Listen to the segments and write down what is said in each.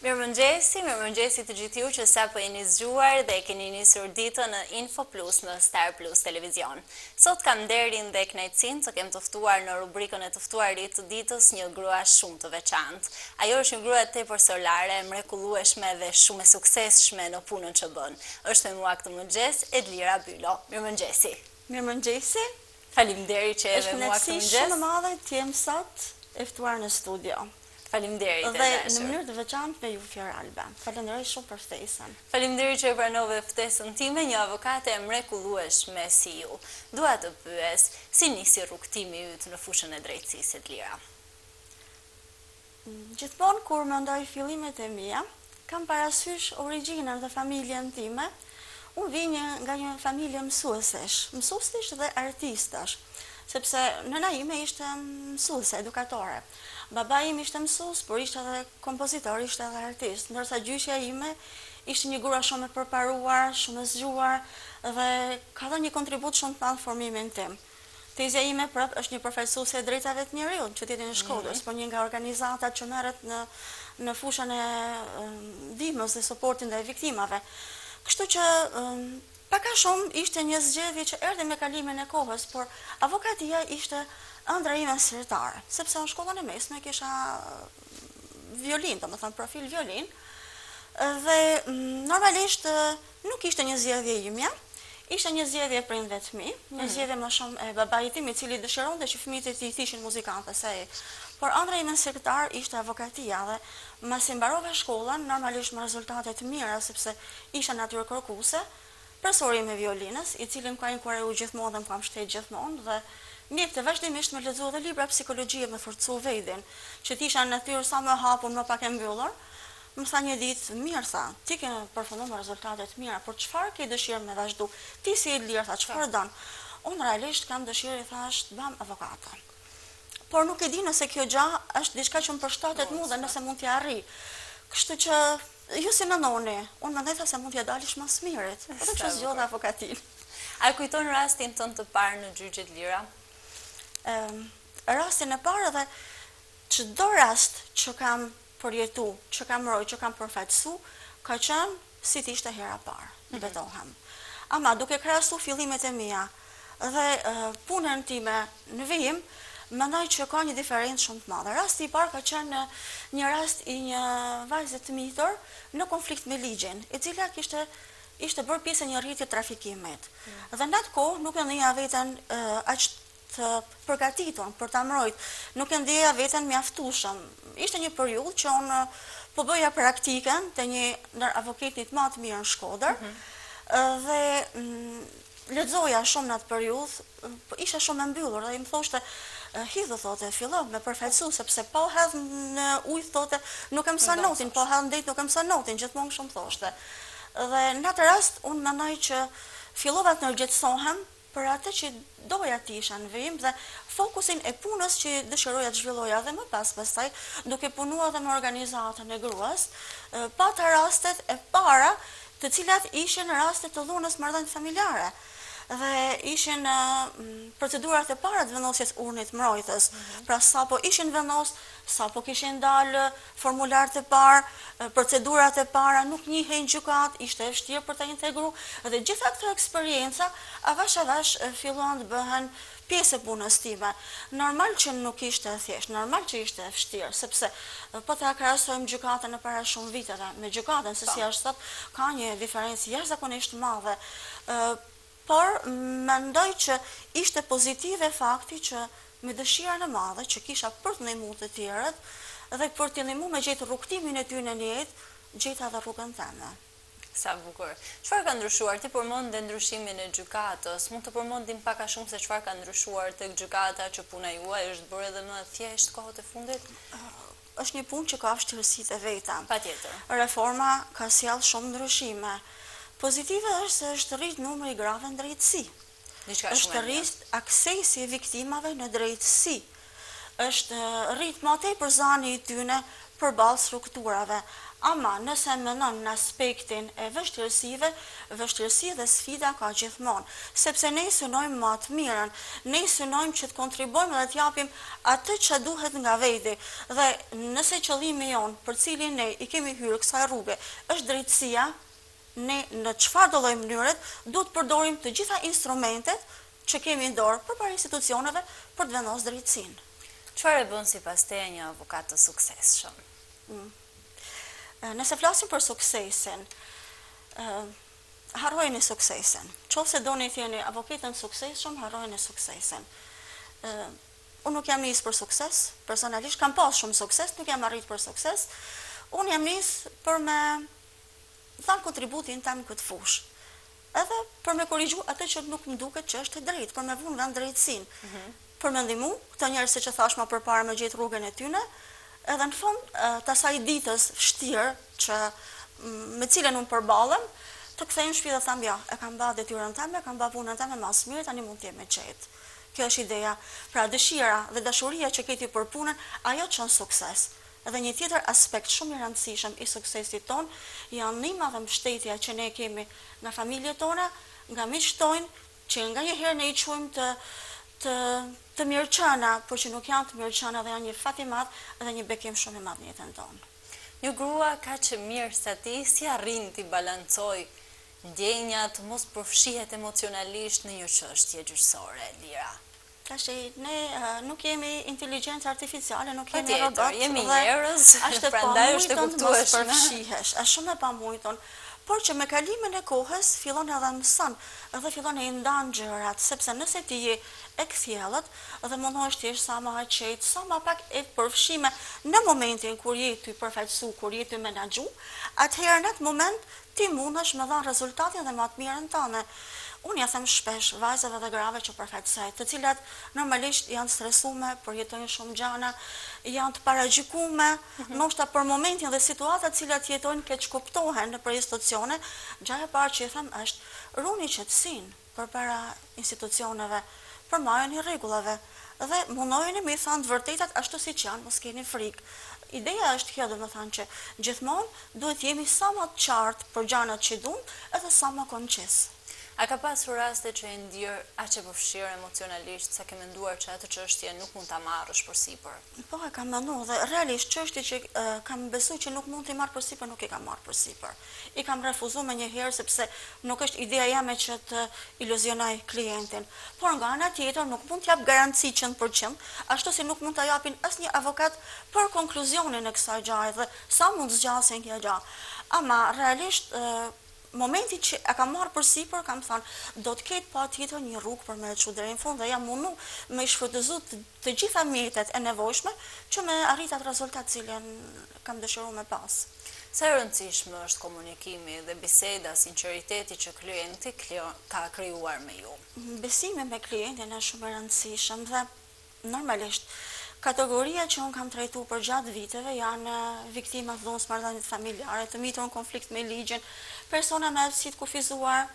Mirëmëngjesi të gjithë ju që sapo jeni zgjuar dhe keni nisur ditën në Info Plus në Star Plus Televizion. Sot kam nderin dhe kënaqësinë të kem të ftuar në rubrikën e të ftuarit të ditës një grua shumë të veçantë. Ajo është një grua tepër solare, mrekullueshme dhe shumë e suksesshme në punën që bën. Është me mua këtë mëngjes Edlira Bylo. Mirëmëngjesi. Mirëmëngjesi. Faleminderit që edhe mua këtë mëngjes. Është shumë e madhe të jem sot e ftuar në studio. Faleminderit. Dhe në mënyrë të veçantë me ju Fior Alba. Falenderoj shumë për ftesën. Faleminderit që e pranove ftesën time, një avokate e mrekullueshme si ju. Dua të pyes, si nisi rrugtimi yt në fushën e drejtësisë Edlira? Gjithmonë kur mendoj fillimet e mia, kam parasysh origjinën dhe familjen time. Unë vi nga një familje mësuesish dhe artistash, sepse nëna ime ishte mësuese, edukatore. Baba im ishte mësues, por ishte edhe kompozitor, ishte edhe artist, ndërsa gjyqja ime ishte një grua shumë e përparuar, shumë e zgjuar dhe ka dhënë një kontribut shumë të madh në formimin tim. Tezja ime prapë është një përfaqësuese e drejtave të njerëzit, qytetin e Shkodrës, por një nga organizatat që merret në fushën e ndihmës dhe suportit ndaj viktimave. Kështu që pak a shumë ishte një zgjedhje që erdhi me kalimin e kohës, por avokatia ishte ëndra ime sirtare, sepse në shkollën e mesme kisha violin, domethënë profil violin, dhe normalisht nuk ishte një zgjedhje imja, ishte një zgjedhje e prindëve të mi, një zgjedhje më shumë e babait tim, i cili dëshironte që fëmijët e tij të ishin muzikantë se ai. Por ëndra ime sirtare ishte avokatia dhe mbasi mbarova shkollën, normalisht me rezultate të mira sepse isha natyrë kërkuese, profesori me violinës, i cili më ka inkurajue gjithmonë dhe më ka mbështetur gjithmonë dhe mjekte vazhdimisht me lexuar dhe libra psikologjie me forcu vedin, që tisha në natyrë sa më hapur, më pak e mbyllur. Më tha një ditë, mirë tha, ti ke përfunduar me rezultate të mira, por çfarë ke dëshirë me vazhdu? Ti si Edlira tha, çfarë don? Unë realisht kam dëshirë, thash, të bëjmë avokate. Por nuk e di nëse kjo gjë është diçka që më përshtatet mua dhe nëse mund t'ja arri. Kështu që ju si mendoni, unë mendoj se mund t'ja dalish më së mirit, por që zgjodha avokatin. A kujton rastin tënd të parë në gjyq Edlira? Rastin e parë dhe çdo rast që kam përjetu, që kam roj, që kam përfaqësu, ka qenë si të ishte hera parë, betohem. Ama duke krahasu fillimet e mia dhe punën time në vijim, mendoj që ka një diferencë shumë të madhe. Rasti i parë ka qenë një rast i një vajze të mitur në konflikt me ligjin, e cila ishte bërë pjesë e një rrjeti trafikimit. Dhe në atë kohë nuk e ndjeja veten aq të përgatitur për ta mbrojtur, nuk e ndjeja veten mjaftueshëm. Ishte një periudhë që unë po bëja praktikën te një ndër avokatit më të mirë në Shkodër dhe lexoja shumë në atë periudhë, isha shumë e mbyllur dhe i më thoshte hidhë thotë, fillo me përfaqësu sepse po hedh në ujë thotë, nuk e mëson notin, po hedh në det nuk e mëson notin, gjithmonë kështu më thoshte. Dhe në atë rast unë mendoj që fillova të ndërgjetësohem për atë që doja të isha në vijim dhe fokusin e punës që dëshiroja të zhvilloja dhe më pastaj, duke punuar dhe me organizatën e gruas, pata rastet e para, të cilat ishin rastet të dhunës marrëdhënie familjare. Dhe ishin procedurat e para të vendosjes urnit mbrojtës. Pra sapo ishin vendos, sapo kishin dalë formularët e parë, procedurat e para nuk njihej në gjykat, ishte e vështirë për ta integruar dhe gjitha këto eksperjenca avash filluan të bëhen pjesë e punës time. Normal që nuk ishte e thjeshtë, normal që ishte e vështirë, sepse po ta krahasojmë gjykatën e para shumë viteve me gjykatën se si është sot, ka një diferencë jashtëzakonisht madhe. Por mendoj që ishte pozitive fakti që me dëshirën e madhe që kisha për të ndihmuar të tjerët dhe për të ndihmuar me gjetë rrugtimin e tyre në jetë, gjeta dhe rrugën tënde. Sa bukur. Çfarë ka ndryshuar? Ti përmendë ndryshimin e gjykatës. Mund të përmendim pak a shumë se çfarë ka ndryshuar tek gjykata që puna juaj është bërë edhe më e thjeshtë kohët e fundit? Është një punë që ka vështirësitë e veta. Patjetër. Reforma ka sjellë shumë ndryshime. Pozitive është se është rrit numri i grave në drejtësi. Është rrit aksesi i viktimave në drejtësi. Është rrit më tepër zani i tyre përballë strukturave. Ama nëse mendon në aspektin e vështirësive, vështirësi dhe sfida ka gjithmonë, sepse ne synojmë më të mirën, ne synojmë që të kontribojmë dhe të japim atë që duhet nga veti. Dhe nëse qëllimi jon për cilin ne i kemi hyrë kësaj rruge është drejtësia, ne në çfarë do lloj mënyre duhet të përdorim të gjitha instrumentet që kemi në dorë përpara institucioneve për të vendosur drejtësinë. Çfarë e bën sipas teje një avokat të suksesshëm? Nëse flasim për suksesin, harrojeni suksesin. Qofse doni të jeni avokatën suksesshëm, harrojeni suksesin. Unë nuk jam nisë për sukses, personalisht kam pas shumë sukses, nuk jam arrit për sukses. Unë jam nisë për me dhanë kontributin tam në këtë fushë. Edhe për me korrigju atë që nuk më duket që është e drejtë, për me vunë vend drejtësinë. Për me ndihmu këto njerëz që thash më përpara me gjetë rrugën e tyre, edhe në fund të asaj ditës vështirë që me cilën unë përballem, të kthejmë në shtëpi dhe them ja, e kam bërë detyrën time, kam bërë punën time më së miri, tani mund të jem me qetë. Kjo është ideja. Pra dëshira dhe dashuria që keti për punën, ajo çon sukses. Edhe një tjetër aspekt shumë i rëndësishëm i suksesit ton janë ndihma dhe mbështetja që ne kemi nga familjet tona, nga miqtë tonë, që nganjëherë ne i quajmë të mirëqëna, por që nuk janë të mirëqëna dhe janë një fat i madh dhe një bekim shumë i madh në jetën tonë. Një grua kaq e mirë sa ti, si arrin të balancoj ndjenjat, mos përfshihet emocionalisht në një çështje gjyqësore, Lira? Tash ne nuk jemi inteligjencë artificiale, nuk jemi robot, jemi njerëz, prandaj është e kuptueshme. Është shumë e pamujton. Por që me kalimin e kohës fillon edhe mëson, edhe fillon e ndan gjërat, sepse nëse ti je e kthjellët dhe mundohesh të jesh sa më aqejt, sa më pak e përfshime në momentin kur je ty përfaqësu, kur je ty menaxhu, atëherë në atë moment ti mundesh me dhënë rezultatin dhe më të mirën tënde. Unë ja them shpesh vajzave dhe grave që përfaqësoj, të cilat normalisht janë stresuar, përjetojnë shumë gjëra, janë të paragjykuar, ndoshta për momentin dhe situatat të cilat jetojnë keq kuptohen nëpër institucione, gjëja e parë që i them është runi qetësinë përpara institucioneve, përmarrjeni rregullave dhe mundojeni me i thënë të vërtetat ashtu siç janë, mos keni frikë. Ideja është kjo, domethënë që gjithmonë duhet jemi sa më të qartë për gjërat që duam edhe sa më koncis. A ka pasur raste që e ndjer aq e vështirë emocionalisht sa ke menduar që atë çështje nuk mund ta marrësh përsipër? Po e kam menduar dhe realisht çështje që kam besuar që nuk mund t'i marr përsipër, nuk e kam marrë përsipër. I kam refuzuar më një herë sepse nuk është ideja jame që të iluzionoj klientin. Por nga ana tjetër nuk mund t'jap garanci 100%, ashtu si nuk mund ta japin asnjë avokat për konkluzionin e kësaj gjaje dhe sa mund zgjasen kjo gjë. Ama realisht momentin që e kam marrë përsipër, kam thënë, do të ketë patjetër një rrugë për me çu deri në fund dhe jam mundu me shfrytëzu të gjitha mjetet e nevojshme që me arrit atë rezultat cilën kam dëshiruar me pas. Sa e rëndësishme është komunikimi dhe biseda, sinqeriteti që klienti ka krijuar me ju? Besimi me klientin është shumë e rëndësishëm dhe normalisht kategoria që unë kam trajtuar për gjatë viteve janë viktima të dhunës marrëdhënieve familjare, të mitur në konflikt me ligjin, persona me aftësi të kufizuar,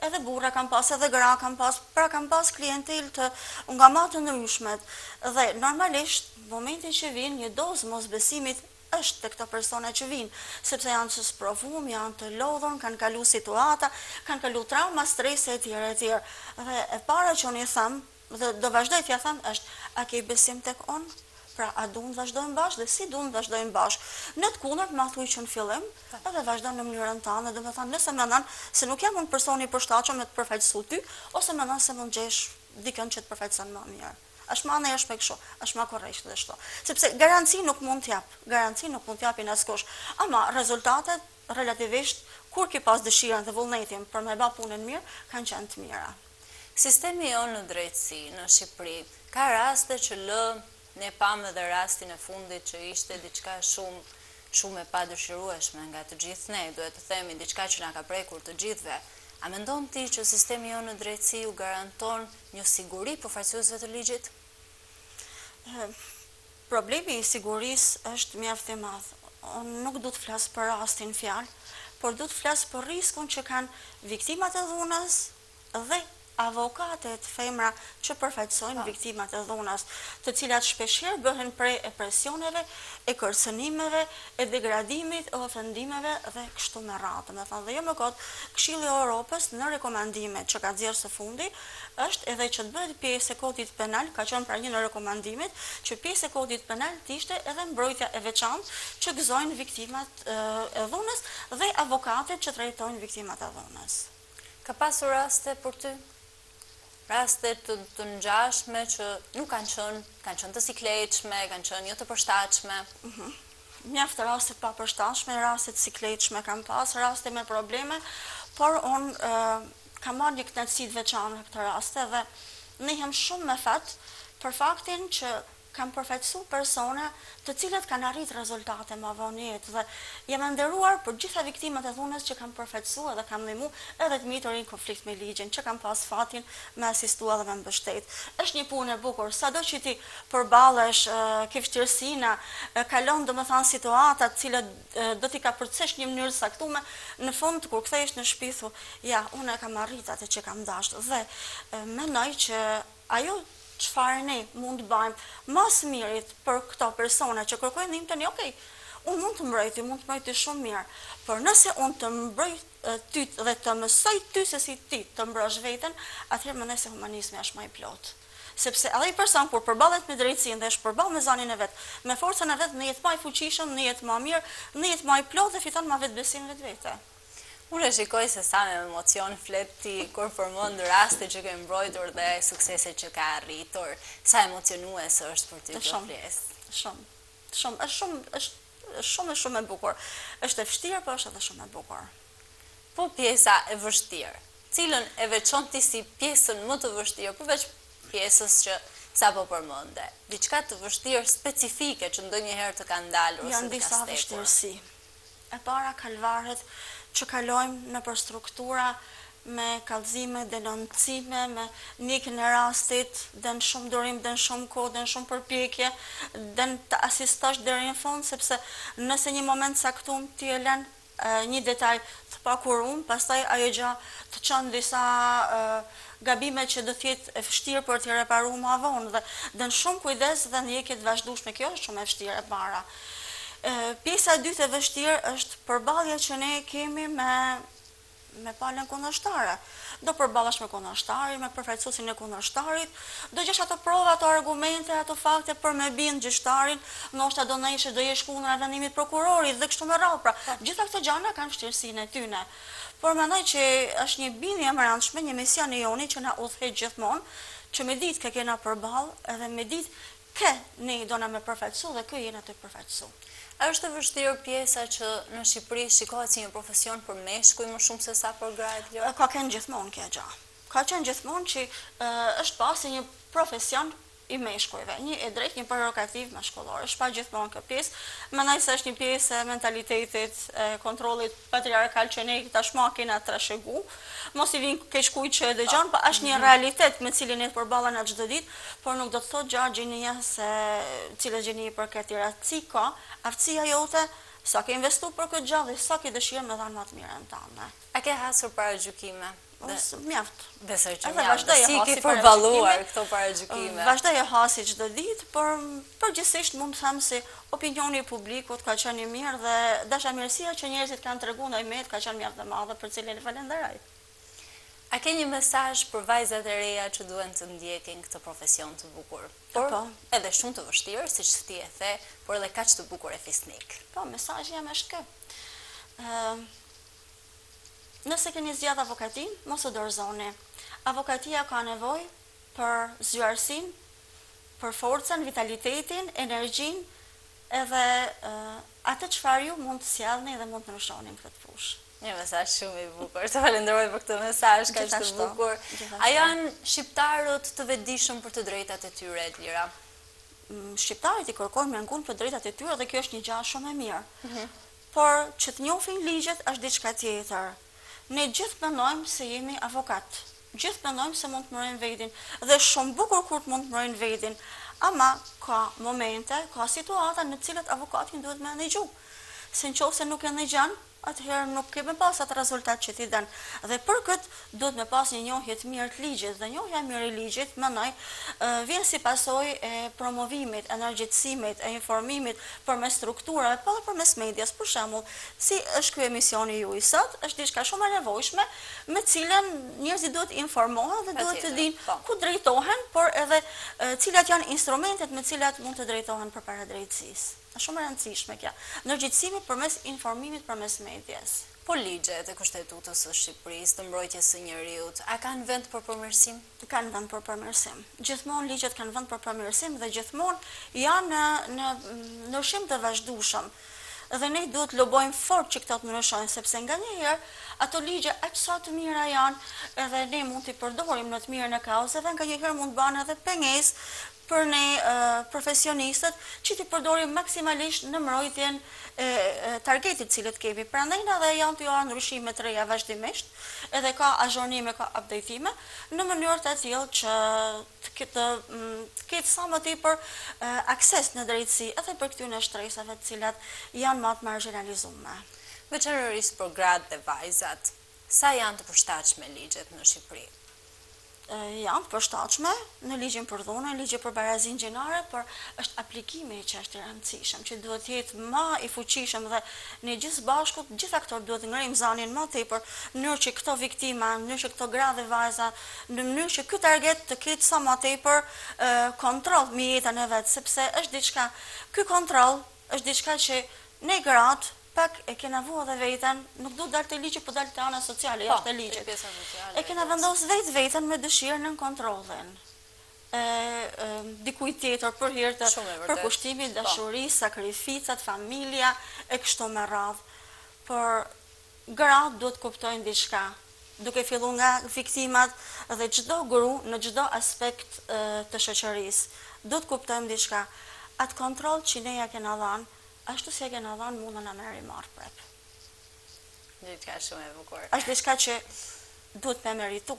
edhe burra kam pas, edhe gra kam pas, pra kam pas klientel të nga më të ndryshmet. Dhe normalisht, në momentin që vjen një dozë mosbesimit është të këto persona që vinë, sepse janë të sprovuar, janë të lodhur, kanë kalu situata, kanë kalu trauma, strese etj. Dhe e para që unë i them, dhe do vazhdoj t'ja them është, a ke besim tek unë? Pra, a duam të vazhdojmë bashkë dhe si duam të vazhdojmë bashkë? Në të kundërt, ma thuj që në fillim, edhe vazhdojmë në mënyrën tënde, domethënë nëse mendon se nuk jam unë personi i përshtatshëm me të përfaqësuar ty, ose mendon se mund gjesh dikën që të përfaqëson më mirë. Është më anë është me kështu, është më korrekt dhe kështu. Sepse garanci nuk mund t'japin askush, ama rezultatet relativisht kur ke pas dëshirën dhe vullnetin për me bërë punën mirë, kanë qenë të mira. Sistemi jonë në drejtësi në Shqipëri ka raste që ne pamë edhe rastin e fundit që ishte diçka shumë e padëshirueshme nga të gjithë ne, duhet të themi diçka që na ka prekur të gjithëve. A mendon ti që sistemi jonë në drejtësi u garanton një siguri përfaqësuesve të ligjit? Problemi i sigurisë është mjaft i madh. Unë nuk du të flas për rastin fjalë, por du të flas për riskun që kanë viktimat e dhunës dhe avokatet femra që përfaqësojnë viktimat e dhunës, të cilat shpeshherë bëhen prej e presioneve, e kërcënimeve, e degradimit, e ofendimeve dhe kështu me radhë. Me thënë dhe jo më kot, Këshilli i Europës në rekomandimet që ka nxjerrë së fundi është edhe që të bëhet pjesë e kodit penal, ka qenë pra një në rekomandimet që pjesë e kodit penal të ishte edhe mbrojtja e veçantë që gëzojnë viktimat e dhunës dhe avokatet që trajtojnë viktimat e dhunës. Ka pasur raste për ty? Raste të ngjashme që nuk kanë qenë të sikletshme, kanë qenë jo të përshtatshme. Mjaft raste pa përshtatshme, raste të sikletshme kam pas, raste me probleme, por unë kam marrë një kënaqësi të veçantë në këtë raste dhe ndihem shumë me fat për faktin që kam përfaqësuar persona të cilat kanë arritur rezultate më vonë në jetë dhe jam nderuar për gjitha viktimat e dhunës që kam përfaqësuar dhe kam ndihmuar edhe të mitorin konflikt me ligjin që kam pas fatin me asistuar dhe me mbështet. Është një punë e bukur, sado që ti përballesh ke vështirësina, kalon domethënë situata të cilat do t'i ka përcesh një mënyrë saktuar, në fund kur kthehesh në shtëpi thu, ja, unë e kam arritur atë që kam dashur dhe mendoj që ajo çfarë ne mund të bëjmë mas mirit për këto persona që kërkojnë ndihmë tani, okay, unë mund të mbroj ty shumë mirë, por nëse unë të mbroj ty dhe të mësoj ty se si ti të mbrosh veten, atëherë mendoj se humanizmi është më i plotë. Sepse edhe i person kur përballet me drejtsinë dhe është përballë me zanin e vet, me forcën e vet, në jetë më i fuqishëm, në jetë më mirë, në jetë më i plotë dhe fiton më vetbesim vetvete. Unë e shikoj se sa me emocion flet ti kur përmend raste që ke mbrojtur dhe sukseset që ka arritur. Sa emocionuese është për ty kjo pjesë. Është shumë e bukur. Është e vështirë, por është edhe shumë e bukur. Po pjesa e vështirë, cilën e veçon ti si pjesën më të vështirë, përveç pjesës që sapo përmende. Diçka të vështirë specifike që ndonjëherë të ka ndalur ose të ka Janë disa stekur. vështirësi. E para kalvaret që kalojmë në për struktura me kallëzime, denoncime, me nikën e rastit, den shumë durim, den shumë kohë, den shumë përpjekje, den të asistosh deri në fund, sepse nëse një moment saktum ti e lën një detaj të pakurum, pastaj ajo gjë të çon disa gabime që do të jetë e vështirë për t'i reparuar më vonë dhe den shumë kujdes dhe ndjekje të vazhdueshme. Kjo është shumë e vështirë e para. Pjesa e dytë e vështirë është përballja që ne kemi me palën kundërshtare. Do përballesh me kundërshtarin, me përfaqësuesin e kundërshtarit, do gjesh ato prova, ato argumente, ato fakte për me bind gjyqtarin, ndoshta do jesh kundër vendimit prokurorit dhe kështu me radhë. Pra, gjitha këto gjëra kanë vështirësinë e tyre. Por mendoj që është një bindje e rëndësishme, një mision i joni që na udhëheq gjithmonë, që me ditë që kena përballë edhe me ditë ne do na me përfaqësu dhe kë jena të përfaqësu. Është e vështirë pjesa që në Shqipëri shikohet si një profesion për meshkuj më shumë se sa për gratë? Ka qenë gjithmonë kjo gjë. Ka qenë gjithmonë që është pasi një profesion i meshkujve, një e drejtë, një prerogativ meshkullor. Është pa gjithmonë kjo pjesë. Mendoj se është një pjesë e mentalitetit, e kontrollit patriarkal që ne tashmë kena trashëgu. Mos i vin keq kujt që e dëgjon, po është një realitet me cilin ne përballen çdo ditë, por nuk do të thotë gjë gjenia se cila gjeni për këtë raci ka, aftësia jote sa ke investuar për këtë gjallë, sa ke dëshirë me dhanë më të mirën tënde. A ke hasur para gjykime? Mjaft. Besoj që mjaft. Si ke përballuar këto paragjykime? Vazhdoj e hasi çdo ditë, por përgjithsisht mund të them se opinioni i publikut ka qenë i mirë dhe dashamirësia që njerëzit kanë treguar ndaj meje ka qenë mjaft e madhe, për cilën e falenderoj. A ke një mesazh për vajzat e reja që duhen të ndjekin këtë profesion të bukur? Por edhe shumë të vështirë, siç ti e the, por edhe kaq të bukur e fisnik. Po, mesazhi jam është ky. Nëse keni zgjatë avokatin, mos u dorëzoni. Avokatia ka nevojë për zgjuarsinë, për forcën, vitalitetin, energjinë, edhe atë çfarë ju mund të sjellni dhe mund të ndryshoni në këtë fushë. Një mesazh shumë i bukur. Të falenderoj për këtë mesazh kaq të bukur. A janë shqiptarët të vetëdijshëm për të drejtat e tyre të lira? Shqiptarët i kërkojnë me ngun për drejtat e tyre dhe kjo është një gjë shumë e mirë. Por që të njohin ligjet është diçka tjetër. Ne gjithë mendojmë se jemi avokat. Gjithë mendojmë se mund të mbrojmë vetin dhe shumë bukur kur të mund të mbrojnë vetin. Ama ka momente, ka situata në të cilat avokatin duhet me ndëgju. Se nëse nuk e ndëgjon, atëherë nuk kemi pas atë rezultat që ti den. Dhe për këtë duhet me pas një njohje të mirë të ligjit, dhe njohja e mirë e ligjit, mendoj, vjen si pasojë e promovimit, energjitësimit, e informimit përmes strukturave, po edhe përmes medias. Për shembull, si është ky emisioni ju i sot, është diçka shumë e nevojshme, me cilën njerëzit duhet informohen dhe duhet të dinë ku drejtohen, por edhe cilat janë instrumentet me cilat mund të drejtohen përpara drejtësisë. Është shumë e rëndësishme kjo. Ndërgjegjësimi përmes informimit përmes medias. Po ligjet e Kushtetutës së Shqipërisë të mbrojtjes së njeriut, a kanë vend për përmirësim? Kanë vend për përmirësim. Gjithmonë ligjet kanë vend për përmirësim dhe gjithmonë janë në ndryshim të vazhdueshëm. Dhe ne duhet lobojmë fort që këto të ndryshojnë, sepse nganjëherë ato ligje aq sa të mira janë, edhe ne mund t'i përdorim në të mirën e kauzës, dhe nganjëherë mund banë edhe pengesë për ne profesionistët që t'i përdorim maksimalisht në mbrojtjen e targetit cilët kemi. Prandaj edhe janë të janë ndryshime të reja vazhdimisht, edhe ka azhornime, ka updatime, në mënyrë të tillë që të ketë sa më tepër akses në drejtësi edhe për këtyre shtresave të cilat janë më të marginalizuara. Veçanërisht për gratë dhe vajzat, sa janë të përshtatshme ligjet në Shqipëri? Janë përshtatshme në ligjin për dhunën, ligjin për barazinë gjinare, por është aplikimi që është i rëndësishëm, që duhet të jetë më i fuqishëm dhe ne gjithë bashku, gjithë aktorët duhet të ngrijmë zanin më tepër, në mënyrë që këto viktima, në mënyrë që këto gra dhe vajza, në mënyrë që ky target të ketë sa më tepër kontroll mbi jetën e vet, sepse është diçka, ky kontroll është diçka që ne gratë pak e kena vua dhe veten, nuk du dalë të ligjit, po dalë të ana sociale, jashtë të ligjit. E kena vendos veten me dëshirën në kontrollin. Dikujt tjetër për hir të përkushtimit, dashurisë, sakrificat, familja e kështu me radhë. Por gratë duhet kuptojnë diçka, duke filluar nga viktimat dhe çdo gru në çdo aspekt të shoqërisë. Duhet kuptojmë diçka. Atë kontroll që ne ja kena dhënë, ashtu si e kena dhënë mundën a merri marr prap. Diçka shumë e bukur. Është diçka që duhet me meritu.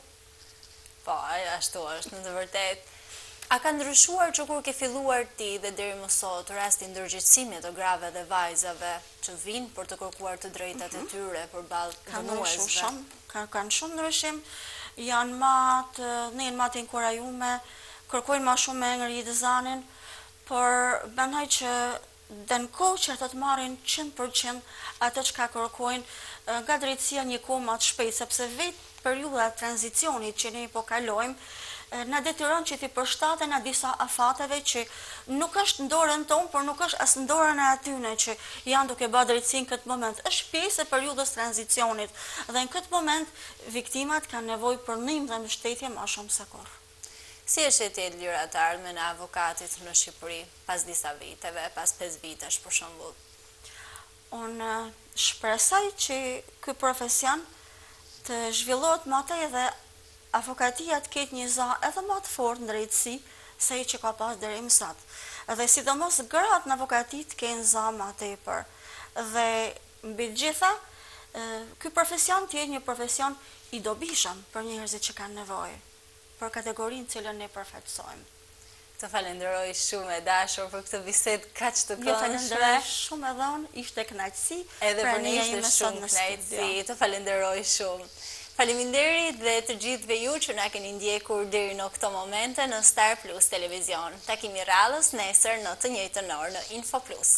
Po, ashtu është, në të vërtetë. A ka ndryshuar që kur ke filluar ti dhe deri më sot rasti ndërgjegjësimit të grave dhe vajzave që vinë për të kërkuar të drejtat e tyre përballë dhunuesve? Kanë shumë ndryshim, ne janë më të inkurajume, kërkojnë më shumë me ngritë zanin, por mendoj që dhe në kohë që ata të marrin 100% atë që ka kërkojnë nga drejtësia një kohë më të shpejtë, sepse vetë periudha e tranzicionit që ne po kalojmë na detyron që t'i përshtatena disa afateve që nuk është në dorën tonë, por nuk është as në dorën e atyre që janë duke bërë drejtësinë këtë moment. Është pjesë e periudhës tranzicionit dhe në këtë moment viktimat kanë nevojë për ndihmë dhe mbështetje më shumë se kurrë. Si është e lira të ardhmen e avokatit në Shqipëri pas disa viteve, pas 5 vitesh për shembull? Unë shpresoj që ky profesion të zhvillohet më tej dhe avokatia të ketë një zë edhe më të fortë në drejtësi se ai që ka pas deri më sot. Dhe sidomos gratë në avokati të kenë zë më tepër. Dhe mbi të gjitha, ky profesion të jetë një profesion i dobishëm për njerëzit që kanë nevojë, për kategorinë cilën ne përfaqësojmë. Të falenderoj shumë e dashur për këtë bisedë kaq të këndshme. Falenderoj shumë edhe unë, ishte kënaqësi. Edhe për ne ishte shumë kënaqësi. Të falenderoj shumë. Faleminderit dhe të gjithëve ju që na keni ndjekur deri në këto momente në Star Plus Televizion. Takimi radhës nesër në të njëjtën orë në Info Plus.